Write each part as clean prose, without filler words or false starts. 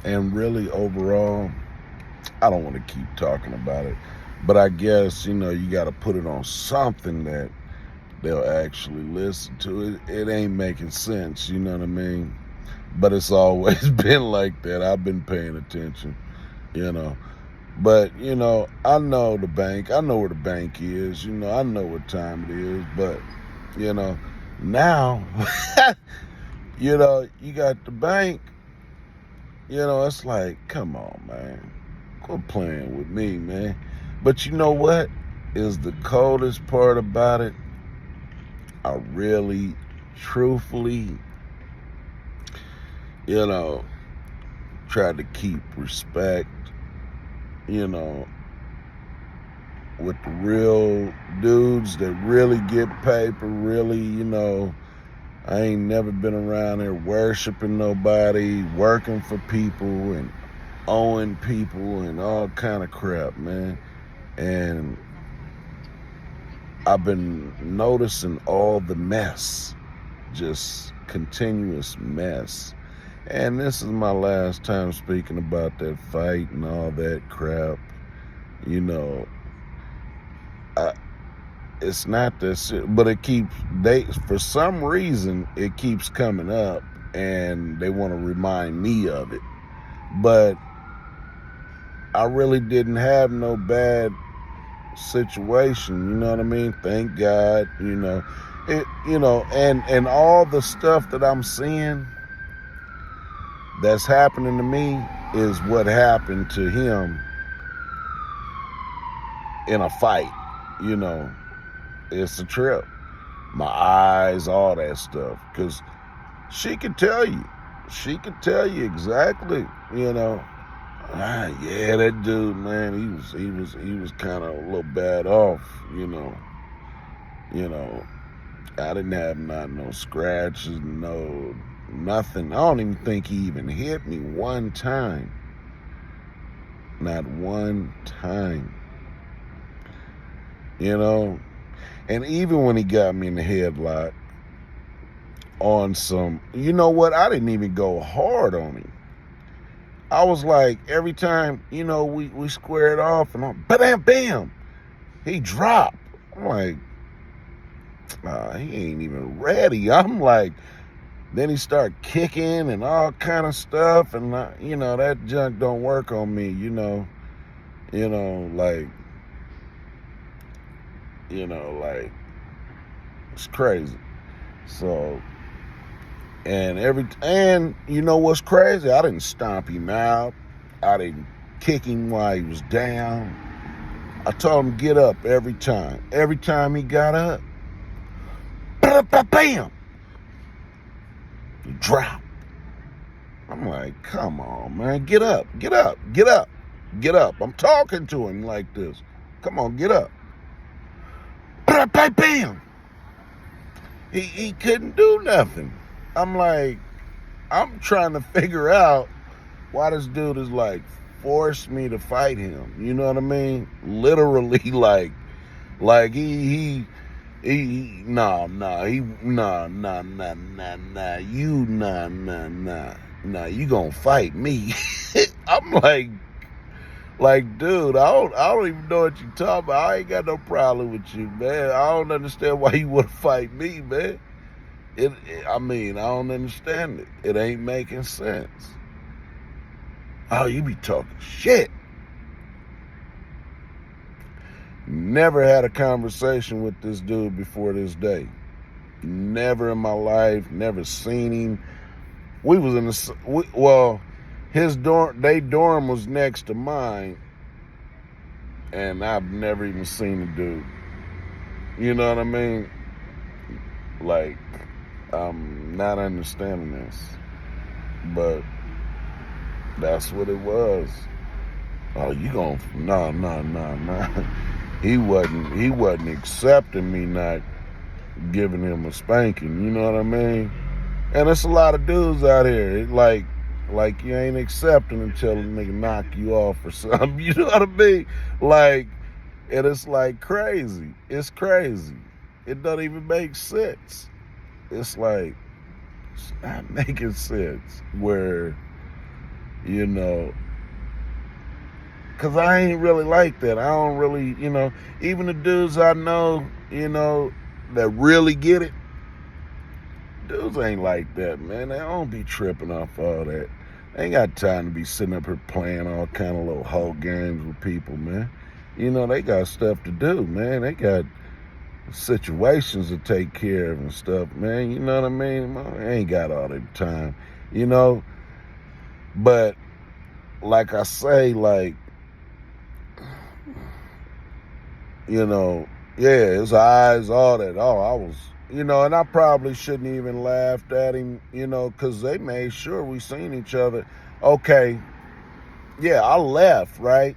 And really, overall, I don't want to keep talking about it. But I guess, you got to put it on something that they'll actually listen to. It ain't making sense, you know what I mean? But it's always been like that. I've been paying attention, you know. But, I know the bank. I know where the bank is. I know what time it is. But, you know, now, you got the bank. It's like, come on, man. Quit playing with me, man. But you know what is the coldest part about it? I really, truthfully, you know, try to keep respect, you know, with the real dudes that really get paper, really, I ain't never been around there worshiping nobody, working for people and owing people and all kind of crap, man. And I've been noticing all the mess, just continuous mess. And this is my last time speaking about that fight and all that crap. You know, I, it's not this, but for some reason, it keeps coming up and they want to remind me of it. But I really didn't have no bad situation, you know what I mean? Thank God, and all the stuff that I'm seeing that's happening to me is what happened to him in a fight. you know it's a trip. My eyes, all that stuff, because she could tell you exactly. Yeah, that dude, man, he was kind of a little bad off. you know I didn't have not no scratches, no nothing. I don't even think he even hit me one time. Not one time. You know? And even when he got me in the headlock on some, you know what? I didn't even go hard on him. I was like, every time, we squared off and I'm, bam, bam, he dropped. I'm like, he ain't even ready. I'm like, then he started kicking and all kind of stuff, and that junk don't work on me. Like, like it's crazy. So, and you know what's crazy? I didn't stomp him out. I didn't kick him while he was down. I told him get up every time. Every time he got up, bam, he dropped. I'm like, come on, man, get up, get up, get up, get up. I'm talking to him like this. Come on, get up. Bam. He couldn't do nothing. I'm like, I'm trying to figure out why this dude is like forced me to fight him. You know what I mean? Literally, like nah, you gonna fight me. I'm like, dude, I don't even know what you talking about. I ain't got no problem with you, man. I don't understand why you want to fight me, man. I don't understand it. It ain't making sense. Oh, you be talking shit. Never had a conversation with this dude before this day. Never in my life. Never seen him. We was in his dorm. They dorm was next to mine, and I've never even seen the dude. You know what I mean? Like, I'm not understanding this, but that's what it was. Oh, you gonna no. He wasn't accepting me not giving him a spanking. You know what I mean? And it's a lot of dudes out here. Like you ain't accepting until a nigga knock you off or something. You know what I mean? Like, and it's like crazy. It's crazy. It doesn't even make sense. It's like, it's not making sense where you know, because I ain't really like that. I don't really, even the dudes I know, that really get it, dudes ain't like that, man. They don't be tripping off all that. They ain't got time to be sitting up here playing all kind of little hoe games with people, man. They got stuff to do, man. They got situations to take care of and stuff, man. You know what I mean? I ain't got all that time, But like I say, like, yeah, his eyes, all that. Oh, I was, and I probably shouldn't even laughed at him, because they made sure we seen each other. Okay, yeah, I left, right?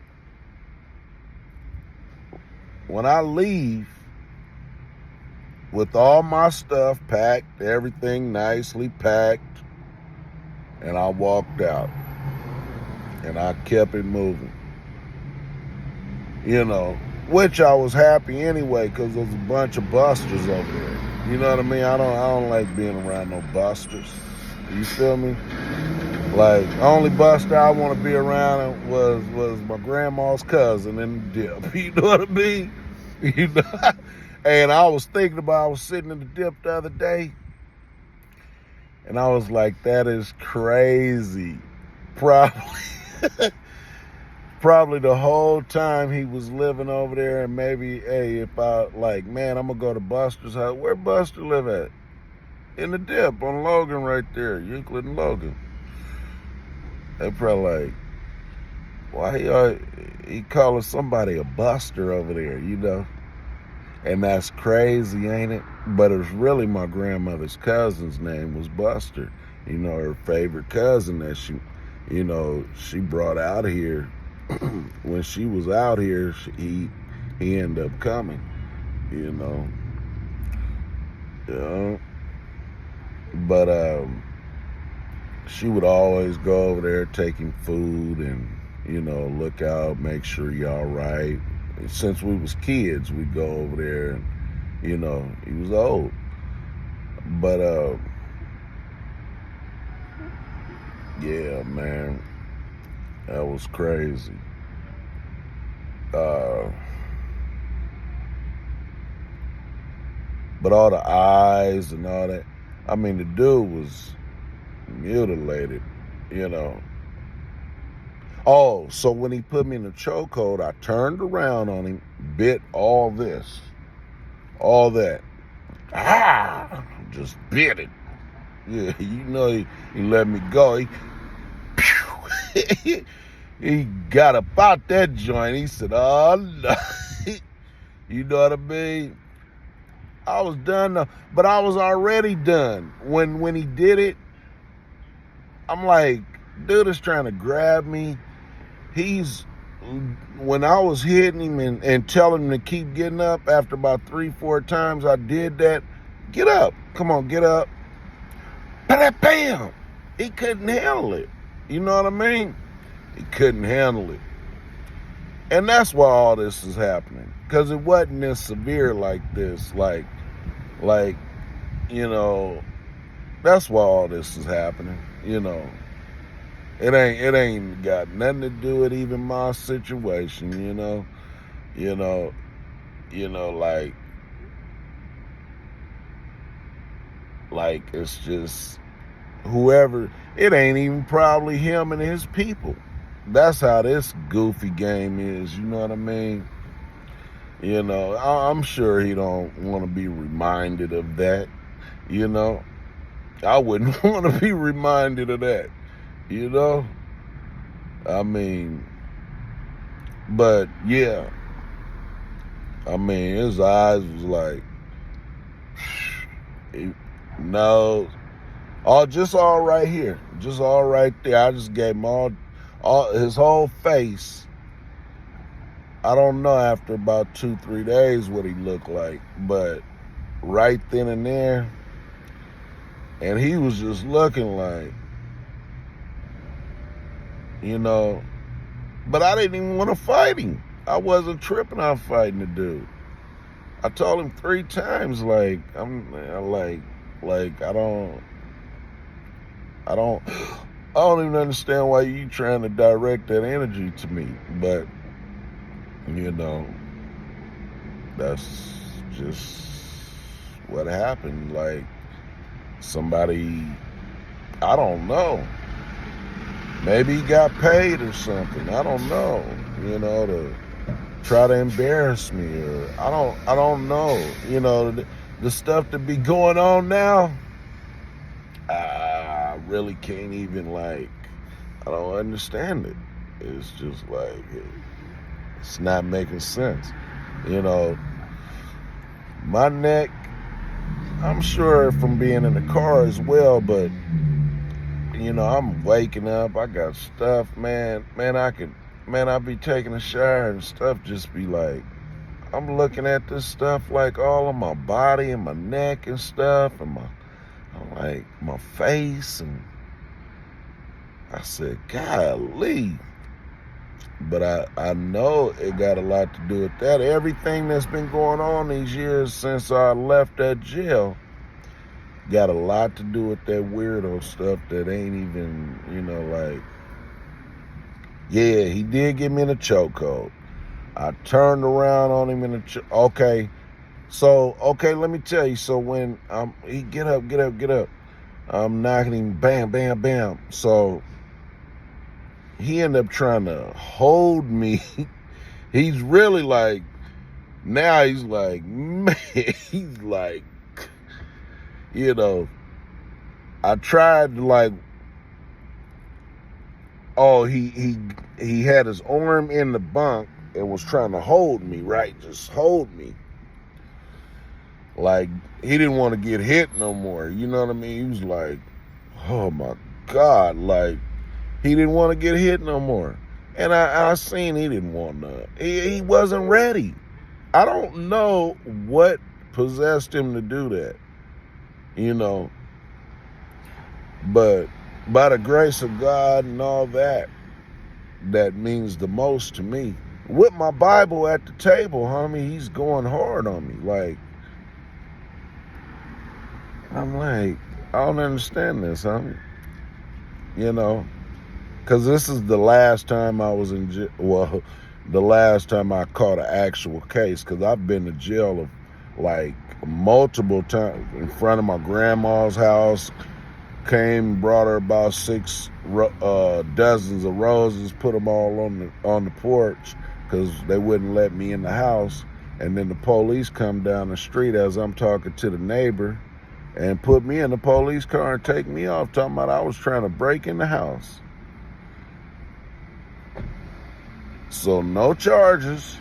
When I leave, with all my stuff packed, everything nicely packed, and I walked out, and I kept it moving, which I was happy anyway, because there's a bunch of busters over there. You know what I mean? I don't like being around no busters. You feel me? Like, the only buster I want to be around was my grandma's cousin in the dip. You know what I mean? And I was sitting in the dip the other day, and I was like, that is crazy. Probably the whole time he was living over there, and maybe, hey, if I, like, man, I'm going to go to Buster's house. Where Buster live at? In the dip on Logan right there, Euclid and Logan. They probably like, why he calling somebody a buster over there, And that's crazy, ain't it? But it's really my grandmother's cousin's name was Buster. Her favorite cousin that she brought out here. When she was out here, he ended up coming, But she would always go over there taking food and, look out, make sure y'all right. Since we was kids, we'd go over there and, he was old. But, yeah, man, that was crazy. But all the eyes and all that, I mean, the dude was mutilated, Oh, so when he put me in the chokehold, I turned around on him, bit all that. Just bit it. Yeah, he let me go. He got about that joint. He said, oh, no. You know what I mean? I was done, though, but I was already done. When he did it, I'm like, dude is trying to grab me. When I was hitting him and telling him to keep getting up, after about 3-4 times I did that, get up. Come on, get up. Bam! He couldn't handle it. You know what I mean? He couldn't handle it. And that's why all this is happening. Because it wasn't as severe like this. Like, that's why all this is happening. It ain't got nothing to do with even my situation, like it's just whoever, it ain't even probably him and his people. That's how this goofy game is, you know what I mean? I'm sure he don't want to be reminded of that, I wouldn't want to be reminded of that. I mean, but yeah, I mean, his eyes was like, no, just all right here, just all right there. I just gave him all his whole face. I don't know after about 2-3 days what he looked like, but right then and there, and he was just looking like, but I didn't even want to fight him. I wasn't tripping on fighting the dude. I told him 3 times, like, I don't, I don't even understand why you trying to direct that energy to me. But, you know, that's just what happened. Like, somebody, I don't know. Maybe he got paid or something. I don't know. To try to embarrass me, or I don't know. The stuff that be going on now, I really can't even, I don't understand it. It's just it's not making sense. My neck, I'm sure from being in the car as well, but I'm waking up, I got stuff, man, I be taking a shower and stuff just be I'm looking at this stuff all on my body and my neck and stuff and my face, and I said, golly. But I know it got a lot to do with that. Everything that's been going on these years since I left that jail got a lot to do with that weirdo stuff that ain't even, yeah, he did get me in a chokehold. I turned around on him in a okay, let me tell you. So when he get up, I'm knocking him, bam, bam, bam. So he ended up trying to hold me. He's really now he's man, he's I tried to he had his arm in the bunk and was trying to hold me, right? Just hold me. He didn't want to get hit no more. You know what I mean? He was oh my God, he didn't want to get hit no more. And I seen he didn't want to. He wasn't ready. I don't know what possessed him to do that, but by the grace of God and all that means the most to me. With my Bible at the table, homie, he's going hard on me. I'm I don't understand this, homie. Because this is the last time I was in jail. Well, the last time I caught an actual case, because I've been to jail multiple times in front of my grandma's house. Came, brought her about 6 dozens of roses, put them all on the porch because they wouldn't let me in the house. And then the police come down the street as I'm talking to the neighbor and put me in the police car and take me off, talking about I was trying to break in the house. So no charges,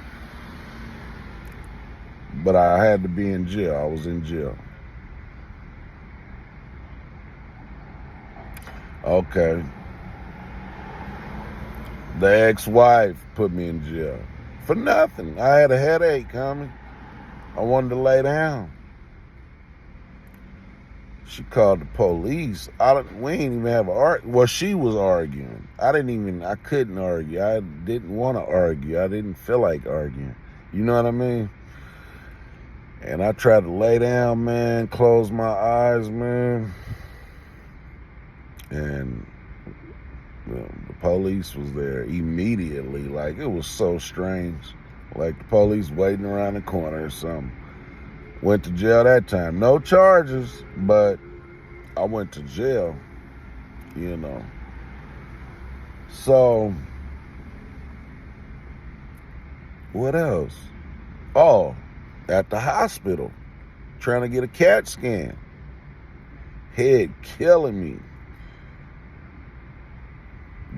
but I had to be in jail. I was in jail. Okay. The ex-wife put me in jail for nothing. I had a headache, homie. I wanted to lay down. She called the police. We didn't even have an argument. Well, she was arguing. I couldn't argue. I didn't want to argue. I didn't feel like arguing. You know what I mean? And I tried to lay down, man, close my eyes, man. And the police was there immediately. It was so strange. The police waiting around the corner or something. Went to jail that time. No charges, but I went to jail, So, what else? Oh, at the hospital, trying to get a CAT scan. Head killing me.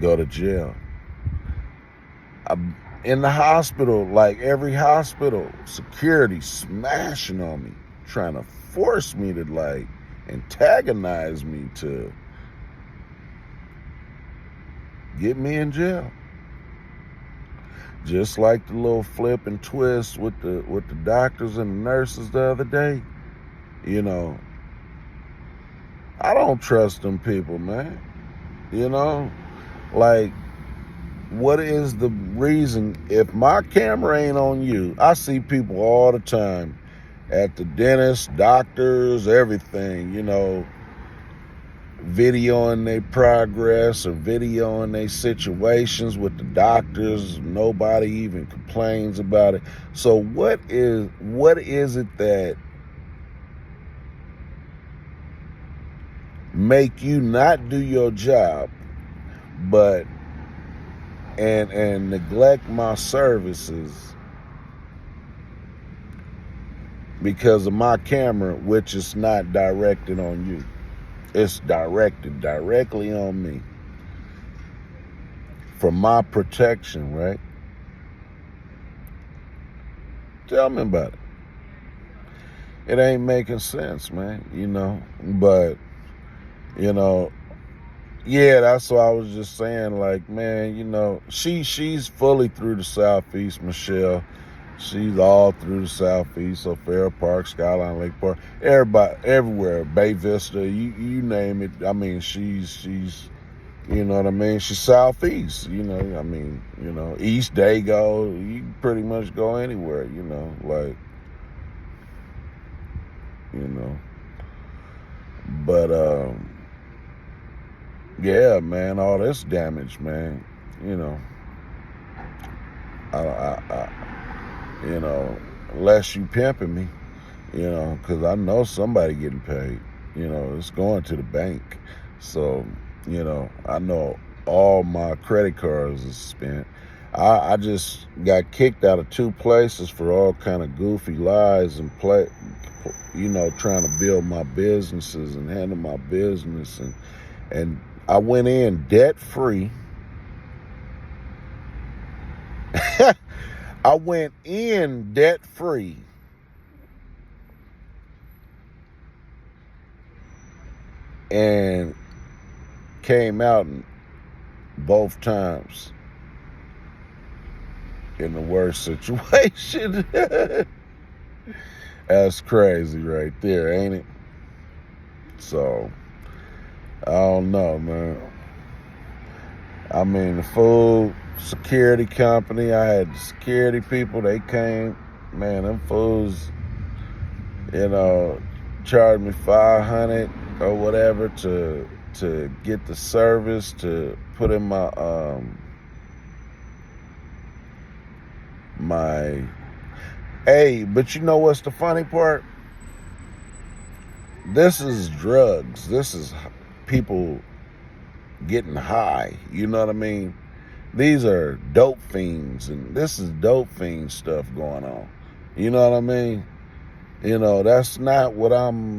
Go to jail. I'm in the hospital, every hospital, security smashing on me, trying to force me to antagonize me to get me in jail. Just like the little flip and twist with the doctors and the nurses the other day. I don't trust them people, man. What is the reason? If my camera ain't on you, I see people all the time at the dentist, doctors, everything, videoing their progress or videoing their situations with the doctors. Nobody even complains about it. So what is it that make you not do your job, but and neglect my services because of my camera, which is not directed on you? It's directed directly on me for my protection, right? Tell me about it. It ain't making sense, man, but yeah, that's what I was just saying. Like, man, she's fully through the Southeast, Michelle. She's all through the Southeast, so Fair Park, Skyline Lake Park, everybody, everywhere, Bay Vista, you name it. I mean, she's, you know what I mean? She's Southeast, East Dago, you can pretty much go anywhere, but, yeah, man, all this damage, man, I unless you pimping me, because I know somebody getting paid, it's going to the bank. So, I know all my credit cards is spent. I just got kicked out of 2 places for all kind of goofy lies and trying to build my businesses and handle my business. And I went in debt free. I went in debt free. And came out both times in the worst situation. That's crazy right there, ain't it? So, I don't know, man. I mean, the food security company, I had the security people, they came, man, them fools, charged me $500 or whatever to get the service, to put in my hey, but you know what's the funny part? This is drugs. This is people getting high. You know what I mean? These are dope fiends, and this is dope fiend stuff going on. You know what I mean? That's not what I ain't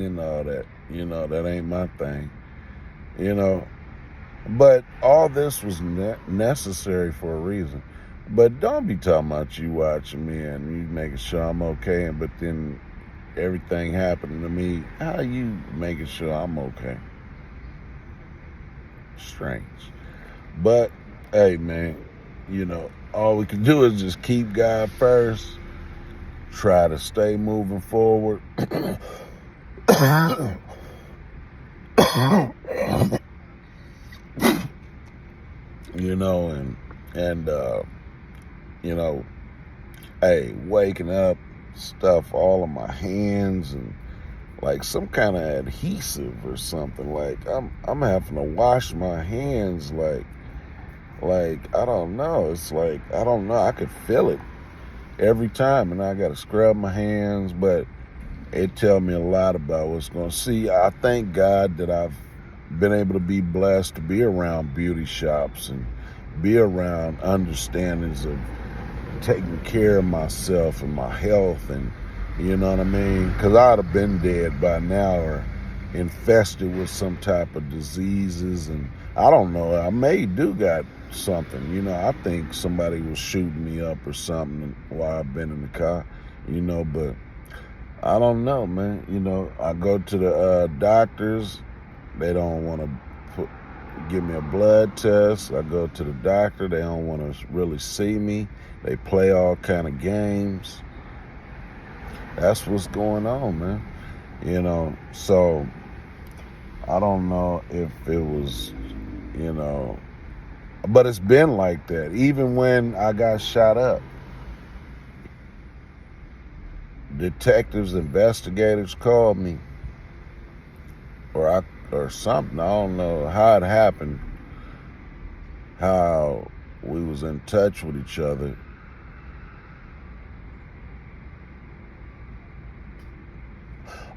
into all that. That ain't my thing. But all this was necessary for a reason. But don't be talking about you watching me and you making sure I'm okay, but then everything happening to me. How you making sure I'm okay? Strange. But, hey, man, all we can do is just keep God first. Try to stay moving forward. Hey, waking up, stuff all of my hands and like some kind of adhesive or something. Like I'm having to wash my hands like I don't know. It's like, I don't know. I could feel it every time, and I got to scrub my hands, but it tell me a lot about what's going to see. I thank God that I've been able to be blessed to be around beauty shops and be around understandings of taking care of myself and my health, and you know what I mean? Because I'd have been dead by now or infested with some type of diseases, and I don't know, I may do got something, I think somebody was shooting me up or something while I've been in the car, but I don't know, man. I go to the doctors, they don't want to give me a blood test. I go to the doctor, they don't want to really see me. They play all kind of games. That's what's going on, man. So I don't know if it was, but it's been like that. Even when I got shot up, detectives, investigators called me or something. I don't know how it happened, how we was in touch with each other.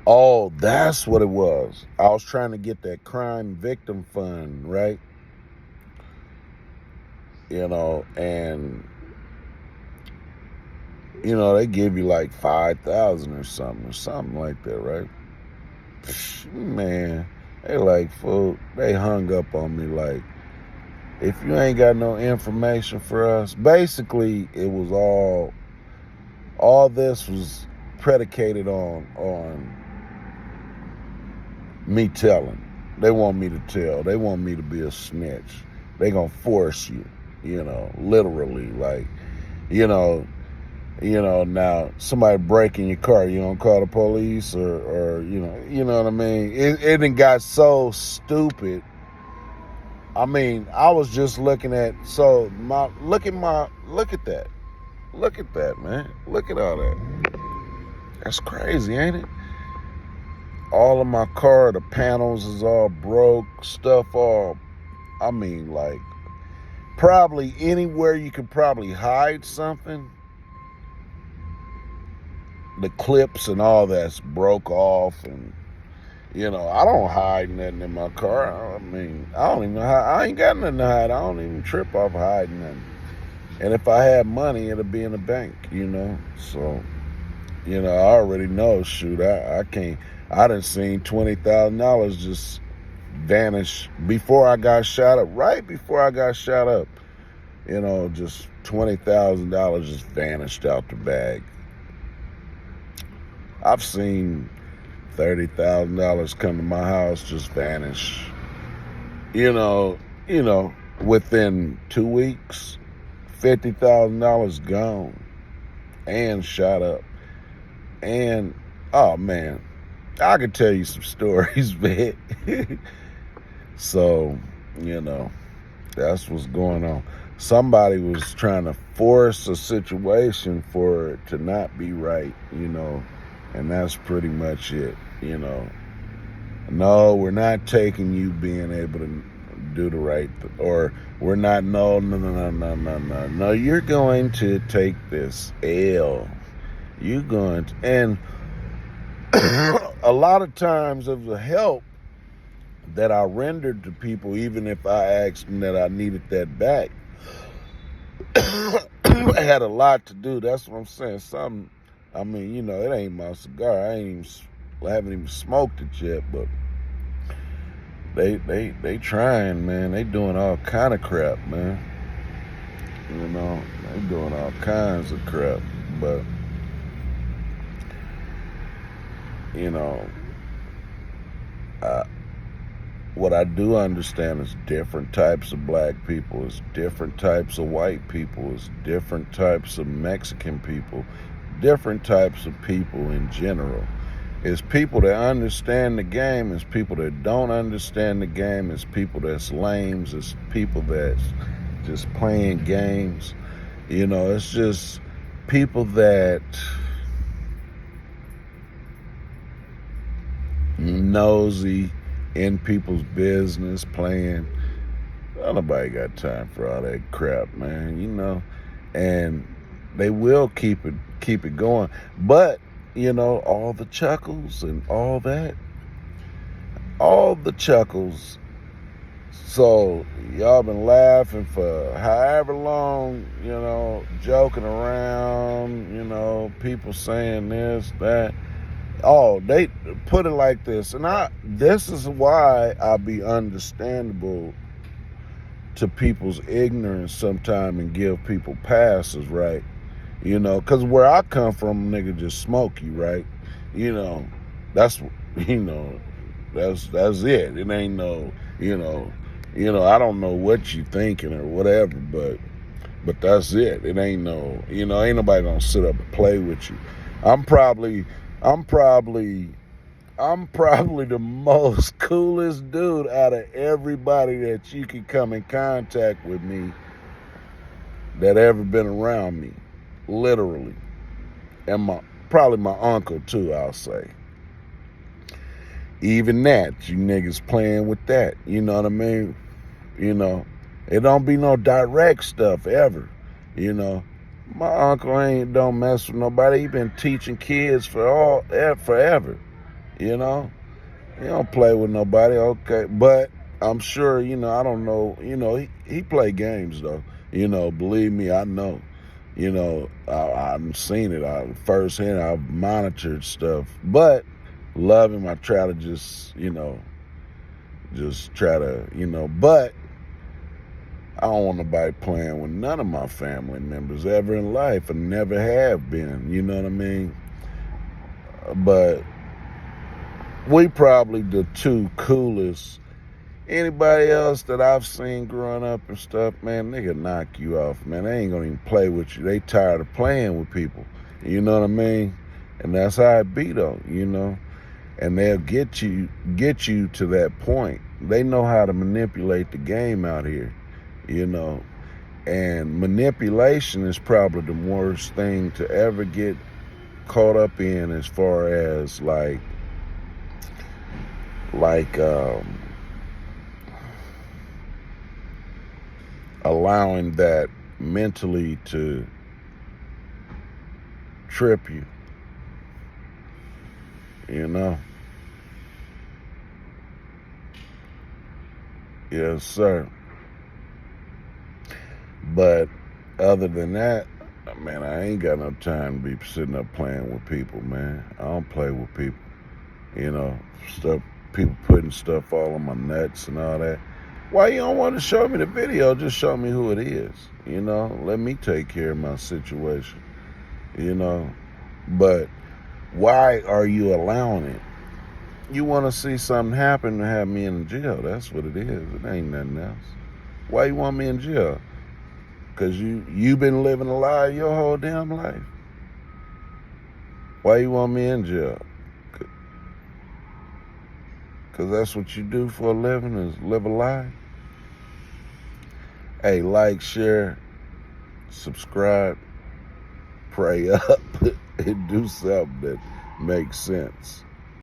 Oh, that's what it was. I was trying to get that crime victim fund, right? And they give you like 5,000 or something like that, right? Man, they like, fool, they hung up on me like, if you ain't got no information for us. Basically, it was all this was predicated on me telling. They want me to tell. They want me to be a snitch. They gonna force you, literally. Like, now somebody breaking your car, you don't call the police or you know what I mean? It done got so stupid. I mean, I was just looking at look at that. Look at that, man. Look at all that. That's crazy, ain't it? All of my car, the panels is all broke, like probably anywhere you could probably hide something. The clips and all that's broke off, and I don't hide nothing in my car. I mean, I don't even know how. I ain't got nothing to hide. I don't even trip off hiding nothing. And if I had money, it'd be in the bank, So, I already know. Shoot, I can't. I done seen $20,000 just vanish before I got shot up. Right before I got shot up, just $20,000 just vanished out the bag. I've seen $30,000 come to my house just vanish. Within 2 weeks, $50,000 gone and shot up. And oh man, I could tell you some stories, man. So, that's what's going on. Somebody was trying to force a situation for it to not be right, and that's pretty much it, No, we're not taking you being able to do the right thing, or we're not, no, you're going to take this L. You're going to, and a lot of times of the help that I rendered to people, even if I asked them that I needed that back, had a lot to do. That's what I'm saying. It ain't my cigar. I haven't even smoked it yet, but they trying, man. They doing all kind of crap, man. They doing all kinds of crap, but what I do understand is different types of black people, is different types of white people, is different types of Mexican people, different types of people in general. It's people that understand the game, it's people that don't understand the game, it's people that's lames, it's people that's just playing games. It's just people that nosy in people's business, playing. Nobody got time for all that crap, man, and they will keep it going. But all the chuckles and all that, all the chuckles. So y'all been laughing for however long, joking around, people saying this, that. Oh, they put it like this, and this is why I be understandable to people's ignorance sometime and give people passes, right? Because where I come from, nigga just smoke you, right? That's that's it. It ain't no, I don't know what you thinking or whatever, but that's it. It ain't no, ain't nobody gonna sit up and play with you. I'm probably the most coolest dude out of everybody that you can come in contact with me that ever been around me, literally. And probably my uncle too, I'll say. Even that, you niggas playing with that. You know what I mean? You know, it don't be no direct stuff ever. You know, my uncle don't mess with nobody. He been teaching kids forever. You know, he don't play with nobody. Okay, but I'm sure, I don't know. He play games though. Believe me, I know. I've seen it firsthand. I've monitored stuff, but love him. I try to just try to, but I don't want nobody playing with none of my family members ever in life, and never have been. You know what I mean? But we probably the two coolest. Anybody else that I've seen growing up and stuff, man, nigga knock you off, man. They ain't gonna even play with you. They tired of playing with people. You know what I mean? And that's how it be though, And they'll get you to that point. They know how to manipulate the game out here, And manipulation is probably the worst thing to ever get caught up in, as far as like allowing that mentally to trip you, Yes, sir. But other than that, man, I ain't got no time to be sitting up playing with people, man. I don't play with people. Stuff, people putting stuff all on my nuts and all that. Why you don't want to show me the video? Just show me who it is. Let me take care of my situation. But why are you allowing it? You want to see something happen to have me in jail. That's what it is. It ain't nothing else. Why you want me in jail? Because you been living a lie your whole damn life. Why you want me in jail? Because that's what you do for a living, is live a lie. Hey, like, share, subscribe, pray up, and do something that makes sense.